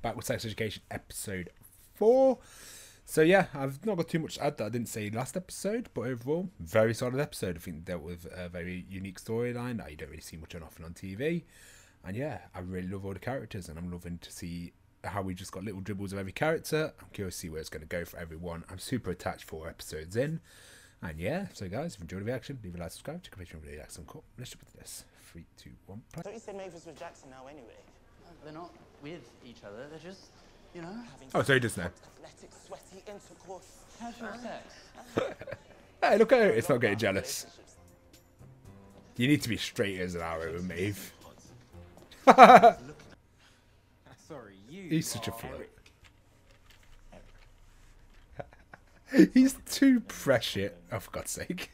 back with Sex Education episode 4. So yeah, I've not got too much to add that I didn't say last episode, but overall, very solid episode. I think it dealt with a very unique storyline that you don't really see much often on TV. And yeah, I really love all the characters, and I'm loving to see how we just got little dribbles of every character. I'm curious to see where it's going to go for everyone. I'm super attached 4 episodes in. And yeah, so guys, if you enjoyed the reaction, leave a like, subscribe, check out the video, like some cool. Let's jump into this. 3, 2, 1, play. I thought you said Mavis was Jackson now anyway. No, they're not with each other, they're just, you know. Oh, so he does now. Athletic, sweaty intercourse. Casual sex. Hey, look at it, it's not getting jealous. You need to be straight as an arrow with Maeve. Sorry, you. He's such a flirt. He's too precious. Oh, for God's sake.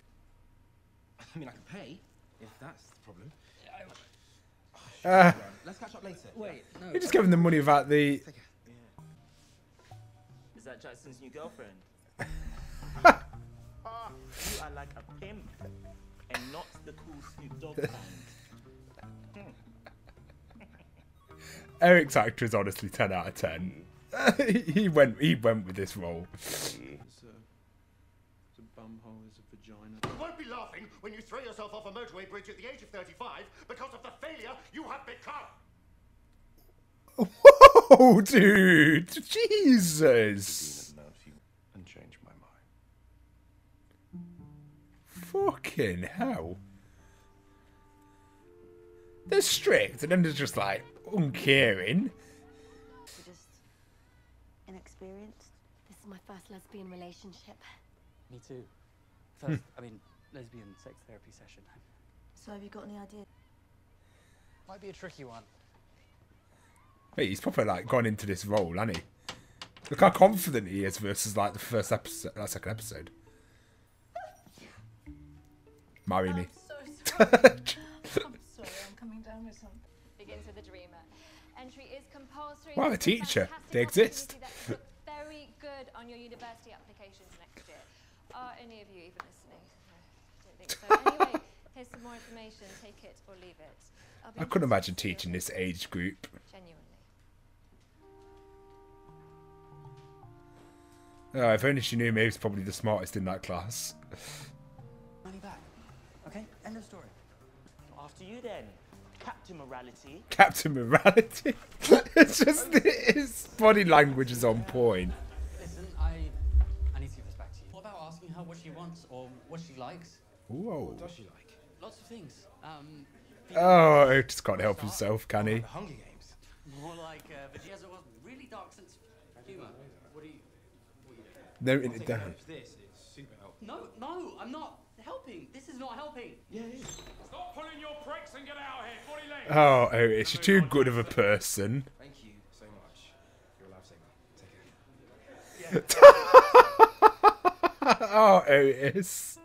I mean, I can pay, if that's the problem. Let's catch up later. Wait, no. You just giving them money about the... Is that Jackson's new girlfriend? You are like a pimp and not the cool Snoop Dogg kind. Eric's actor is honestly 10 out of 10. he went with this role. It's a bumhole, it's a vagina. You won't be laughing when you throw yourself off a motorway bridge at the age of 35 because of the failure you have become. Whoa, dude! Jesus! And change my mind. Fucking hell. They're strict, and then they're just like uncaring. You're just inexperienced. This is my first lesbian relationship. Me too. First, I mean, lesbian sex therapy session. So have you got any idea? Might be a tricky one. Wait, he's probably like gone into this role, hasn't he? Look how confident he is versus like the first episode, that second episode. Marry me. So sorry. I'm sorry, I'm coming down with something. Begins with a dreamer. Entry is compulsory. Wow, a teacher. They exist. That look very good on your university applications next year. Are any of you even listening? No, don't think so. Anyway, here's some more information. Take it or leave it. I couldn't imagine teaching this age group. Genuinely. Oh, if only she knew Maeve's probably the smartest in that class. Money back. Okay, end of story. After you then, Captain Morality. Captain Morality. It's just his body language is on point. Listen, I need to give this back to you. What about asking her what she wants or what she likes? Whoa. What does she like? Lots of things. Oh, he just can't help himself, can he? The Hunger Games. More like, but she has a really dark sense of humour. What do you... Noting it down. This is super helpful. No, I'm not helping. This is not helping. Yeah, it is. Stop pulling your brakes and get out of here. Body legs. Oh, Otis, you're too good of a person. Thank you so much. You're a lifesaver. Take care. Oh, Otis.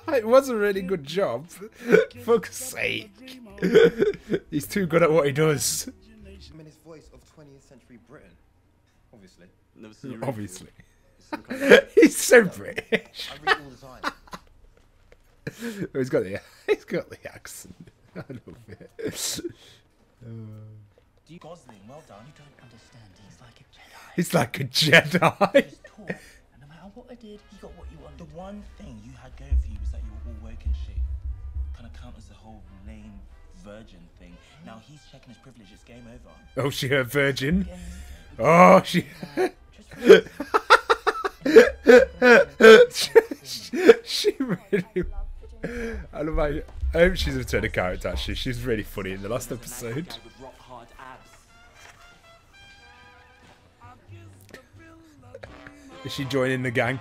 It was a really good job. Fuck's sake. He's too good at what he does. Feminist voice of 20th century Britain. Obviously. Never seen you Obviously. Some kind of He's so British. I read all the time. Oh, he's got the accent. I love it. Gosling, well done. You don't understand. He's He's like a Jedi. like a Jedi. Just talk, and no matter what I did, he got what you wanted. The one thing you had going for you was that you were all woke and shit. Kind of counters the whole lame virgin thing. Now he's checking his privilege. It's game over. Oh, she a virgin. Oh, she. She really. I love how. I hope she's a returning character. Actually, she's really funny in the last episode. Guy with rock hard abs. Is she joining the gang?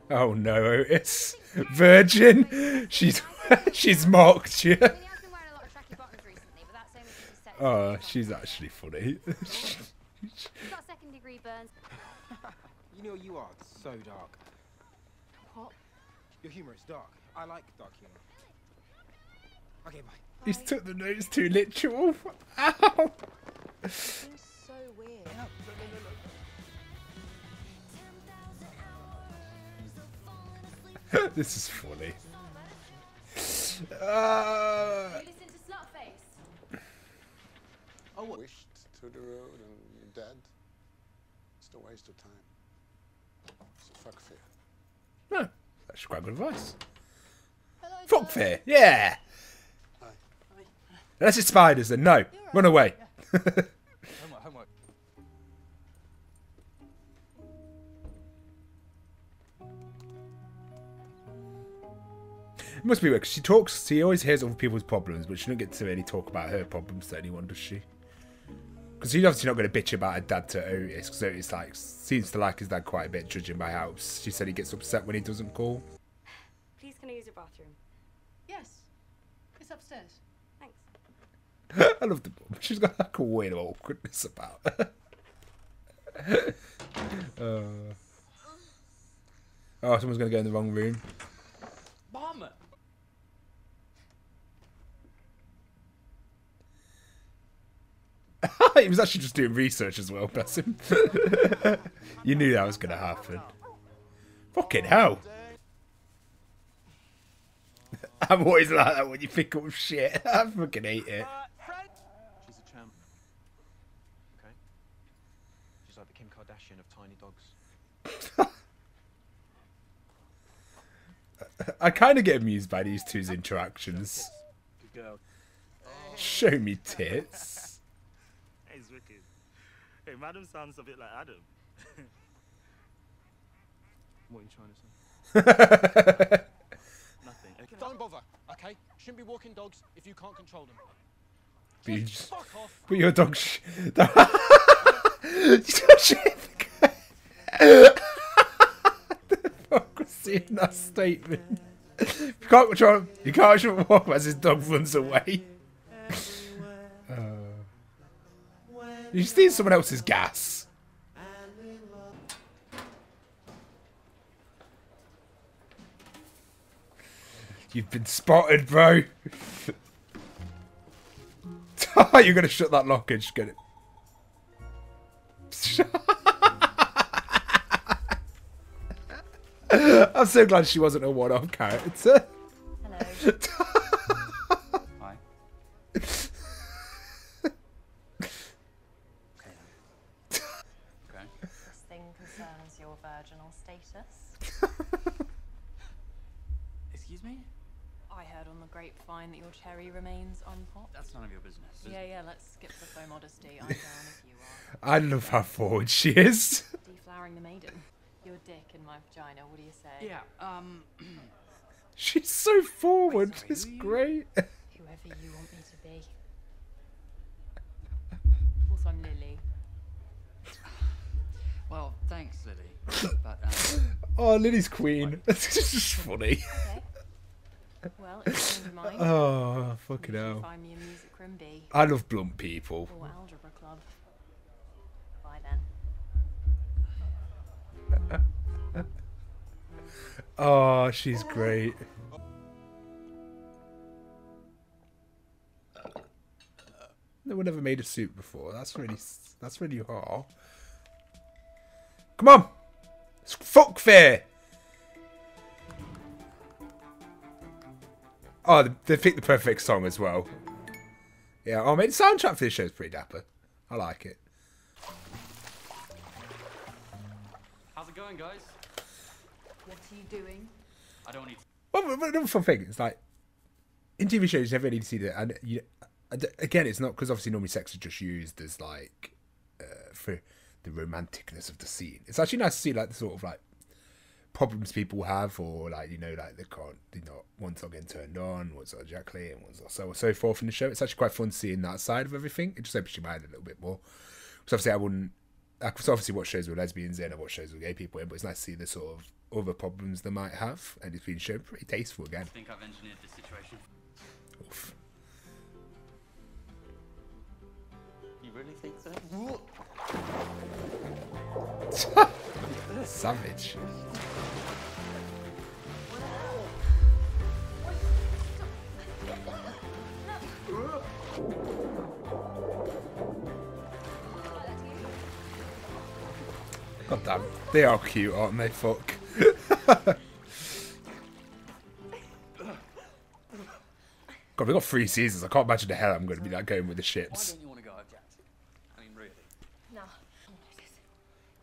Oh no, Otis. Virgin. She's mocked you. He has been wearing a lot of tracky bottoms recently, but that's only because he's set. Oh, she's actually funny. He's got second-degree burns. You know you are so dark. What? Your humour is dark. I like dark humour. Okay, bye. He's took the notes too literal. Ow. Seems so weird. This is funny. listen to Slutface. I wished to the road and you're dead. It's a waste of time. So fuck fear. No, that's quite good advice. Fuck fear, yeah. Unless it's spiders, then no. Run away. Homework. It must be weird, 'cause she talks, she always hears other people's problems, but she doesn't get to really talk about her problems to anyone, does she? Because she's obviously not going to bitch about her dad to Otis, because Otis seems to like his dad quite a bit, judging by how she said he gets upset when he doesn't call. Please, can I use your bathroom? Yes. It's upstairs. Thanks. I love the mum. She's got like a weird awkwardness about her. Oh, someone's going to go in the wrong room. Mom! He was actually just doing research as well, bless him. You knew that was going to happen. Fucking hell. I'm always like that when you pick up shit. I fucking hate it. She's a champ. Okay? She's like the Kim Kardashian of tiny dogs. I kind of get amused by these two's interactions. Good girl. Show me tits. Hey, it's wicked. Hey, Madam sounds a bit like Adam. What are you trying to say? Nothing. Okay. Don't bother, okay? Shouldn't be walking dogs if you can't control them. But, you just, Fuck off. but your dog. The fuck was seeing that statement? You can't control him. You can't show him walk as his dog runs away. You steal someone else's gas. You've been spotted, bro. You're gonna shut that lock and just get it. I'm so glad she wasn't a one-off character. Hello. Hi. Okay. This thing concerns your virginal status. Excuse me? I heard on the grapevine that your cherry remains unpopped. That's none of your business. Yeah, let's skip the faux modesty. I'm down if you are. I love how forward she is. Deflowering the maiden. Your dick in my vagina, what do you say? Yeah, She's so forward. Wait, sorry, It's who are you? great. Whoever you want me to be. Also, I'm Lily. well, thanks, Lily. But, Oh, Lily's queen. It's just funny. Okay. Well, if you change your mind, Oh, fucking you can hell. find me a music room B I love blunt people. or algebra club. Bye then. Oh, she's great. No one ever made a suit before. That's really hard. Come on, it's fuck fair. Oh, they picked the perfect song as well. Yeah, oh, mate, the soundtrack for this show is pretty dapper. I like it. how's it going, guys? What are you doing? I don't need to... Well, another fun thing is like in TV shows, you never really see that. And again, it's not because obviously normally sex is just used as like for the romanticness of the scene. It's actually nice to see like the sort of like problems people have, or like like they can't, one's not getting turned on, one's not ejaculating, one's not so forth in the show. It's actually quite fun seeing that side of everything. It just opens your mind a little bit more. Because obviously I could obviously watch shows with lesbians in, I watch shows with gay people in, but it's nice to see the sort of other problems they might have, and it's been shown pretty tasteful again. I think I've engineered this situation. Oof. You really think so? Savage. God damn, they are cute, aren't they? Fuck. God, we've got 3 seasons. I can't imagine the hell I'm going to be like going with the Why ships. don't you want to go out, Jackson? I mean, really. No.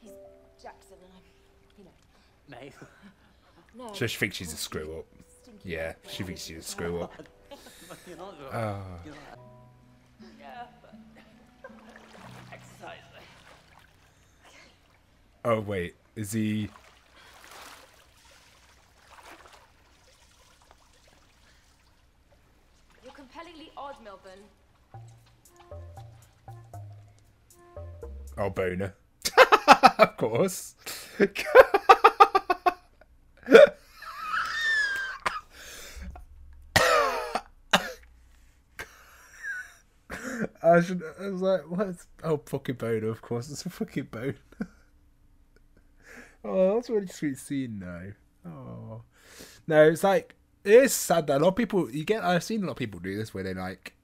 He's Jackson and I'm, you know. Maeve. No. So she thinks she's a screw up. Yeah, she thinks she's a screw up. You're not. Oh. You're not. Yeah, but exercise. Oh wait, is he? You're compellingly odd, Melbourne. Oh, boner. Of course. I was like, what's... Oh, fucking boner, of course. It's a fucking boner. Oh, that's a really sweet scene, though. Oh. No, it's like... It is sad that a lot of people... I've seen a lot of people do this where they, like...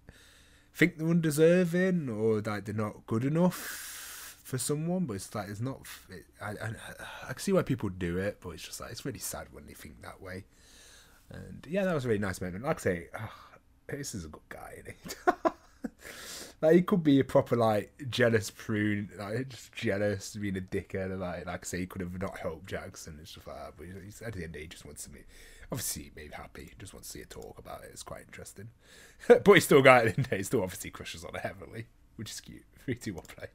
think they're undeserving or, like, they're not good enough for someone. But it's like, it's not... I can see why people do it, but it's just like... It's really sad when they think that way. And, yeah, that was a really nice moment. Like I say... this is a good guy, isn't he? Like, he could be a proper, like, jealous prune, like, just jealous, being a dickhead, and, like I say, he could have not helped Jackson and stuff like that, but he's, at the end of the day, he just wants to be, obviously, he made happy, just wants to see a talk about it, it's quite interesting. But he's still got, at the end of the day, he still obviously crushes on her heavily, which is cute. 3, 2, 1, play.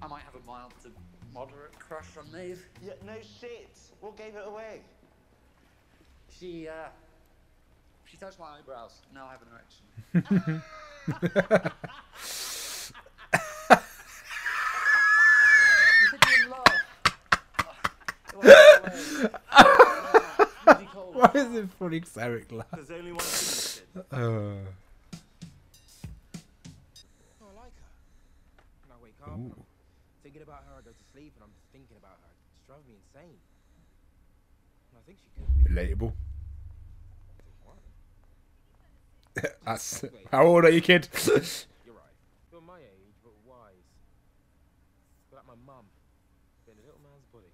I might have a mild to moderate crush on Maeve. Yeah, no shit. What gave it away? She touched my eyebrows. Now I have an erection. You said you were in love. It went away. Cold. Why is it funny, 'cause Eric laughs? There's only one thing. Oh, I like her. When I wake up, I'm thinking about her. I go to sleep and I'm thinking about her. It's driving me insane. And I think she could be. relatable. That's... How old are you, kid? You're right. You're my age, but wise. You're like my mum. In a little man's body.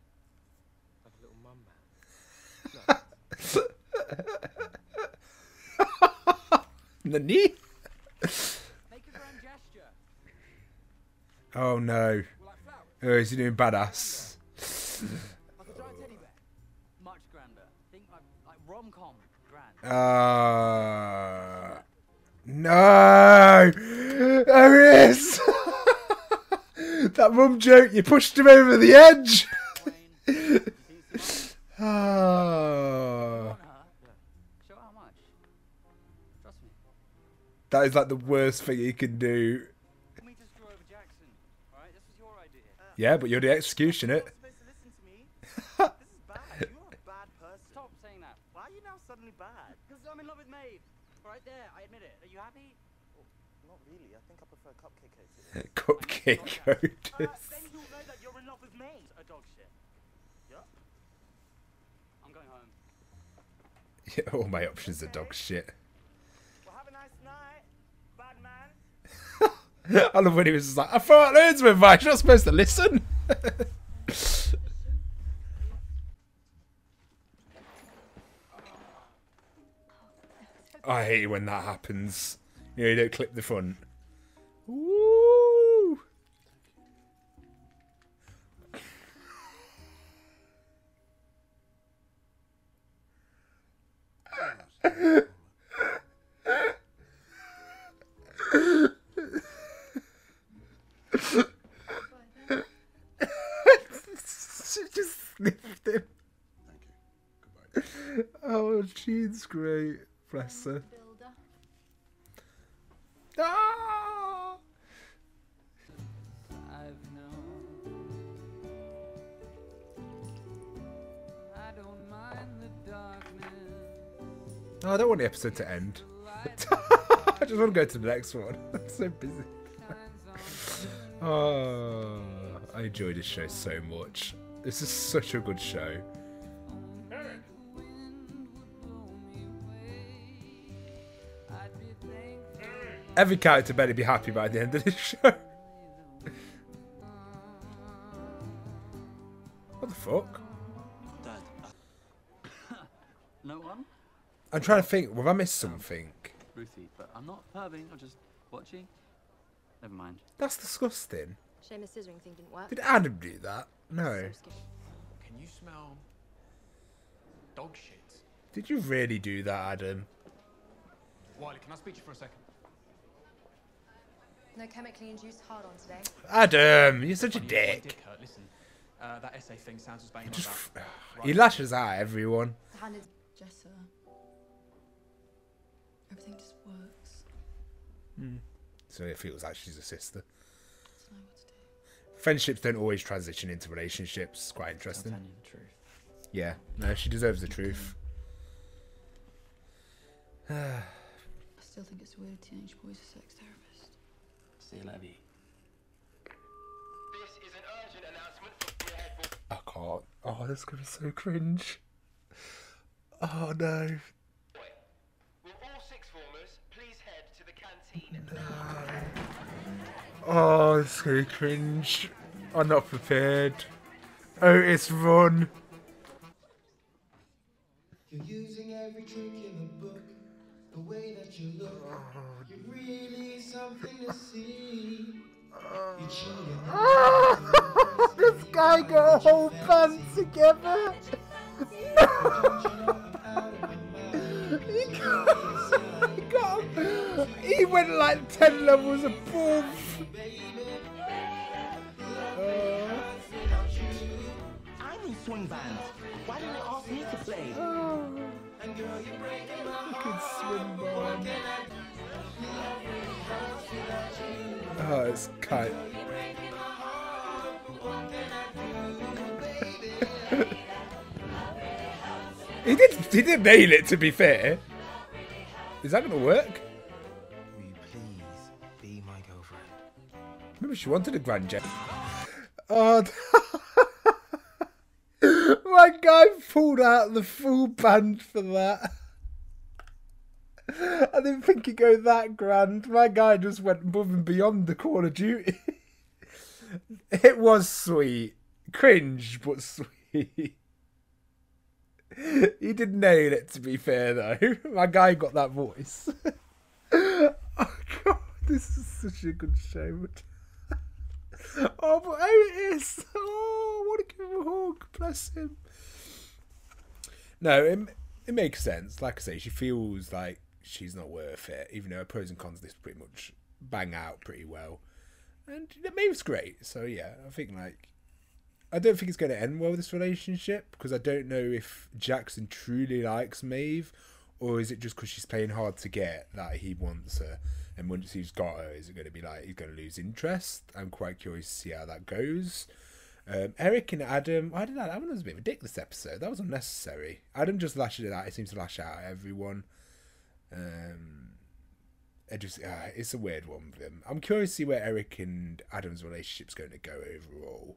Like a little mum man. No. The knee? Make a grand gesture. Oh no. Oh, is he doing badass? Like a giant teddy bear. Much grander. Think like rom-com grand. No! There he is! That mum joke, you pushed him over the edge! Oh. Show how much. Trust me. That is like the worst thing you can do. Let me just screw over Jackson. Alright, this was your idea. Yeah, but you're the executioner. You're supposed to listen to me. This is bad. You're a bad person. Stop saying that. Why are you now suddenly bad? Because I'm in love with Maeve. Right there, I admit it. Are you happy? Well, not really. I think I prefer cupcake coated. Cupcake coated. Then you'll know that you're in love with me. A dog shit. Yeah? I'm going home. Yeah, all my options are dog shit. Well, have a nice night, bad man. I love when he was just like, I thought loads of advice, you're not supposed to listen. I hate it when that happens. You know, you don't clip the front. Woo! She just sniffed him. Thank you. Goodbye. Oh, she's great. Bless her. Builder. Ah! I've known. I don't mind the darkness. Oh, I don't want the episode to end. I just want to go to the next one. I'm so busy. Oh, I enjoy this show so much. This is such a good show. Every character better be happy by the end of this show. What the fuck? Dad, No one? I'm trying to think. Have I missed something? Ruthie, but I'm not perving. I'm just watching. Never mind. That's disgusting. Shame the scissoring thing didn't work. Did Adam do that? No. So scary. Can you smell dog shit? Did you really do that, Adam? Wiley, can I speak to you for a second? No chemically induced hard on today. Adam, you're such a Dick dick. hurt. Listen, that essay thing sounds was banging on Just, about. he lashes out at everyone. The hand is Jessa. Everything just works. So it feels like she's a sister. I don't know what to do. Friendships don't always transition into relationships. It's quite interesting. Telling you the truth. Yeah, no, she deserves the truth. I still think it's weird teenage boy's a sex therapist. See you later. This is an urgent announcement from your head. I can't. Oh, that's gonna be so cringe. Oh no. Will all sixth formers please head to the canteen? Oh, it's so cringe. I'm not prepared. Otis, run. You're using every trick in the book. The way that you look, you're really something to see. You're cheating. This guy got a whole band together. He went like 10 levels above. I'm in swing band. Why didn't you ask me to play? Fucking swim band. Oh, it's kind. He did nail it, to be fair. Is that gonna work? Will you please be my girlfriend? Maybe she wanted a grand jet. Oh, my guy pulled out the full band for that. I didn't think he'd go that grand. My guy just went above and beyond the Call of Duty. It was sweet. Cringe, but sweet. He did nail it, to be fair, though. My guy got that voice. Oh, God. This is such a good show. Oh, but Otis. Oh, I want to give him a hug. Bless him. No, it makes sense. Like I say, she feels like she's not worth it, even though her pros and cons list pretty much bang out pretty well. And Maeve's great. So, yeah, I think, like, I don't think it's going to end well, this relationship, because I don't know if Jackson truly likes Maeve, or is it just because she's playing hard to get that he wants her, and once he's got her, is it going to be like he's going to lose interest? I'm quite curious to see how that goes. Eric and Adam, I don't know, Adam was a bit of a dick this episode. That was unnecessary. Adam just lashed it out. He seems to lash out at everyone. It's a weird one with him. I'm curious to see where Eric and Adam's relationship's going to go overall.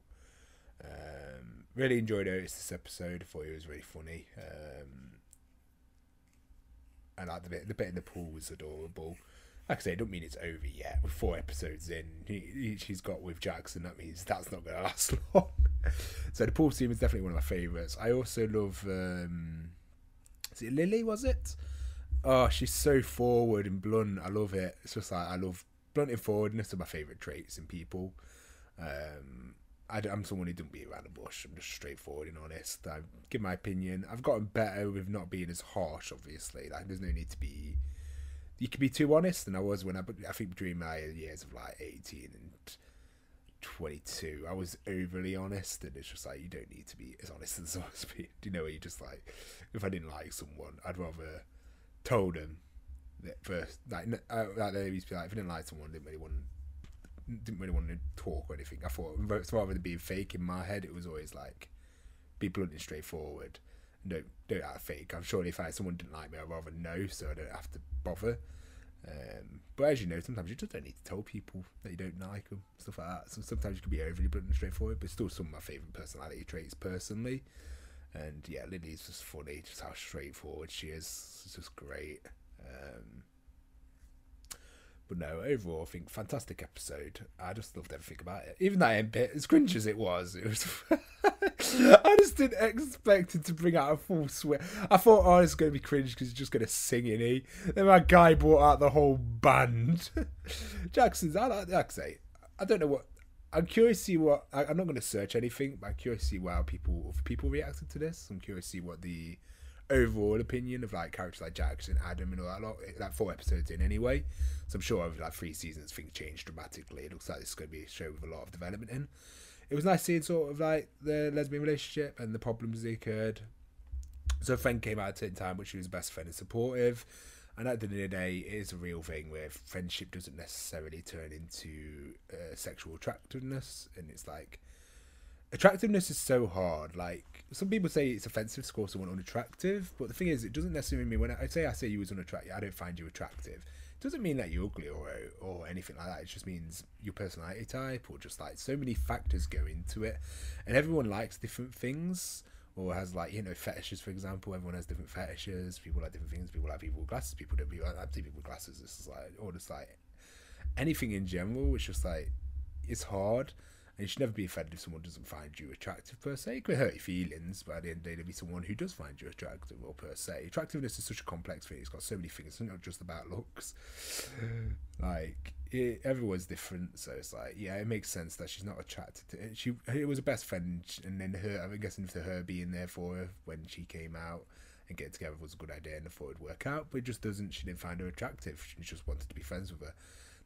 Really enjoyed Otis this episode. I thought it was really funny. I like the bit in the pool was adorable. Like I say, I don't mean it's over yet. We're 4 episodes in. She's got with Jackson. That means that's not going to last long. So the pool scene is definitely one of my favourites. I also love. Is it Lily? Was it? Oh, she's so forward and blunt. I love it. It's just like I love blunt and forwardness are my favourite traits in people. I'm someone who doesn't beat around the bush. I'm just straightforward and honest. I give my opinion. I've gotten better with not being as harsh, obviously. Like, there's no need to be... You can be too honest, and I was when I think between my years of, like, 18 and 22, I was overly honest, and it's just like, you don't need to be as honest as I was being. Do you know, where you just, like, if I didn't like someone, I'd rather told them that first. Like they used to be like, if I didn't like someone, didn't really want to talk or anything. I thought, rather than being fake in my head, it was always like, be blunt and straightforward. Don't act fake. I'm sure if someone didn't like me, I'd rather know, so I don't have to bother. But as you know, sometimes you just don't need to tell people that you don't like them, stuff like that. So sometimes you can be overly blunt and straightforward, but still some of my favourite personality traits personally. And yeah, Lily's just funny, just how straightforward she is. It's just great. But no, overall, I think fantastic episode. I just loved everything about it. Even that end bit, as cringe as it was I just didn't expect it to bring out a full swing. I thought, oh, it's going to be cringe because he's just going to sing, in he. Then my guy brought out the whole band. Jackson's, like I say, I don't know what. I'm curious to see what. I'm not going to search anything, but I'm curious to see how people reacted to this. I'm curious to see what the overall opinion of like characters like Jackson, Adam, and all that lot. Like 4 episodes in anyway, so I'm sure over like 3 seasons things changed dramatically. It looks like this is going to be a show with a lot of development in. It was nice seeing sort of like the lesbian relationship and the problems they occurred. So a friend came out at the same time, which was best friend and supportive. And at the end of the day, it is a real thing where friendship doesn't necessarily turn into sexual attractiveness, and it's like attractiveness is so hard. Like some people say it's offensive to call someone unattractive, but the thing is, it doesn't necessarily mean when I say you was unattractive, I don't find you attractive. It doesn't mean that you're ugly or anything like that. It just means your personality type, or just like so many factors go into it, and everyone likes different things. Or has like, you know, fetishes, for example. Everyone has different fetishes. People like different things. People like people with glasses. People don't like people with glasses. It's just like, or just like anything in general. It's just like, it's hard. And you should never be offended if someone doesn't find you attractive per se. It could hurt your feelings, but at the end of the day, there'll be someone who does find you attractive, or per se. Attractiveness is such a complex thing. It's got so many things. It's not just about looks. Like, everyone's different, so it's like, yeah, it makes sense that she's not attracted to it. It was a best friend, and then her, I'm guessing for her being there for her when she came out and getting together was a good idea, and I thought it'd work out, but it just doesn't. She didn't find her attractive. She just wanted to be friends with her.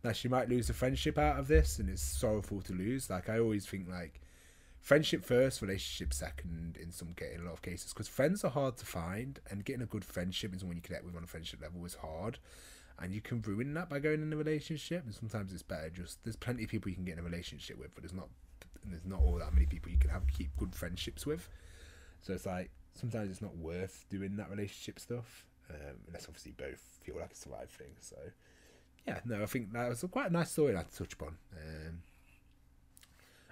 Now she might lose the friendship out of this, and it's sorrowful to lose. Like, I always think like friendship first, relationship second in a lot of cases, because friends are hard to find, and getting a good friendship and someone you connect with on a friendship level is hard. And you can ruin that by going in a relationship, and sometimes it's better just, there's plenty of people you can get in a relationship with, but there's not all that many people you can keep good friendships with. So it's like, sometimes it's not worth doing that relationship stuff, unless obviously both feel like it's the right thing. So yeah, no, I think that was quite a nice story to touch upon.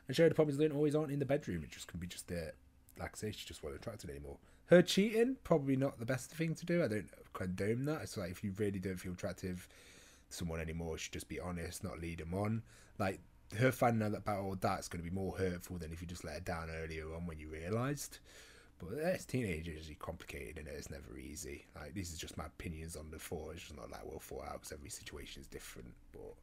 And showing the problems aren't in the bedroom. It just can be just there. Like I say, she just wasn't attracted anymore. Her cheating, probably not the best thing to do. I don't condone that. It's like, if you really don't feel attractive to someone anymore, you should just be honest, not lead them on. Like, her finding out about all that's going to be more hurtful than if you just let her down earlier on when you realised. But as teenagers, it's complicated, and it's never easy. Like, these are just my opinions on the 4. It's just not like well thought out, because every situation is different. But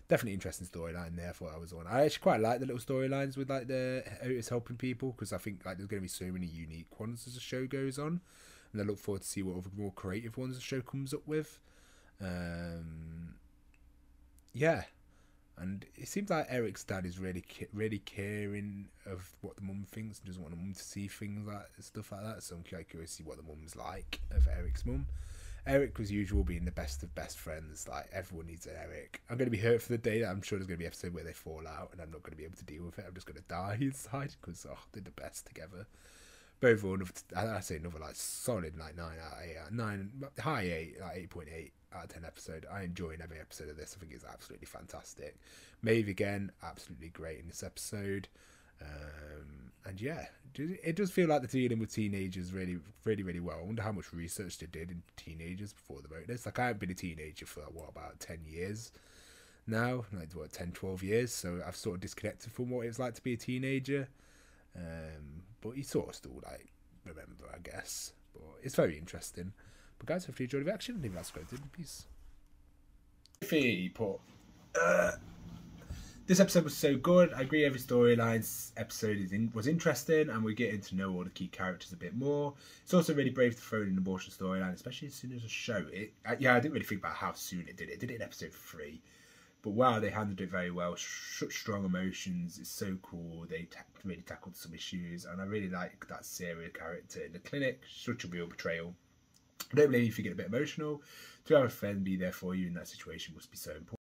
definitely interesting storyline there for what I was on. I actually quite like the little storylines with like the Otis helping people, because I think like there's going to be so many unique ones as the show goes on, and I look forward to see what other more creative ones the show comes up with. Yeah, and it seems like Eric's dad is really caring of what the mum thinks, and doesn't want the mum to see things like stuff like that. So I'm quite curious to see what the mum's like of Eric's mum. Eric, as usual, being the best of best friends. Like, everyone needs an Eric. I'm going to be hurt for the day that I'm sure there's going to be an episode where they fall out, and I'm not going to be able to deal with it. I'm just going to die inside, because they're the best together. But overall, I say another like solid like 9 out of 8, high 8, like 8.8 out of 10 episode. I enjoy every episode of this. I think it's absolutely fantastic. Maeve again, absolutely great in this episode. And yeah, it does feel like they're dealing with teenagers really, really, really well. I wonder how much research they did into teenagers before they wrote this. Like, I haven't been a teenager for about 10 years now, like 10, 12 years. So I've sort of disconnected from what it was like to be a teenager. But you sort of still like remember, I guess. But it's very interesting. But guys, hopefully you enjoyed the action. Leave that subscribed in. Peace. This episode was so good. I agree, every storyline episode was interesting, and we're getting to know all the key characters a bit more. It's also really brave to throw in an abortion storyline, especially as soon as a show. I didn't really think about how soon it did it. It did it in episode 3. But wow, they handled it very well. Such strong emotions. It's so cool. They really tackled some issues, and I really like that Sarah character in the clinic. Such a real betrayal. I don't blame you if you get a bit emotional. To have a friend be there for you in that situation must be so important.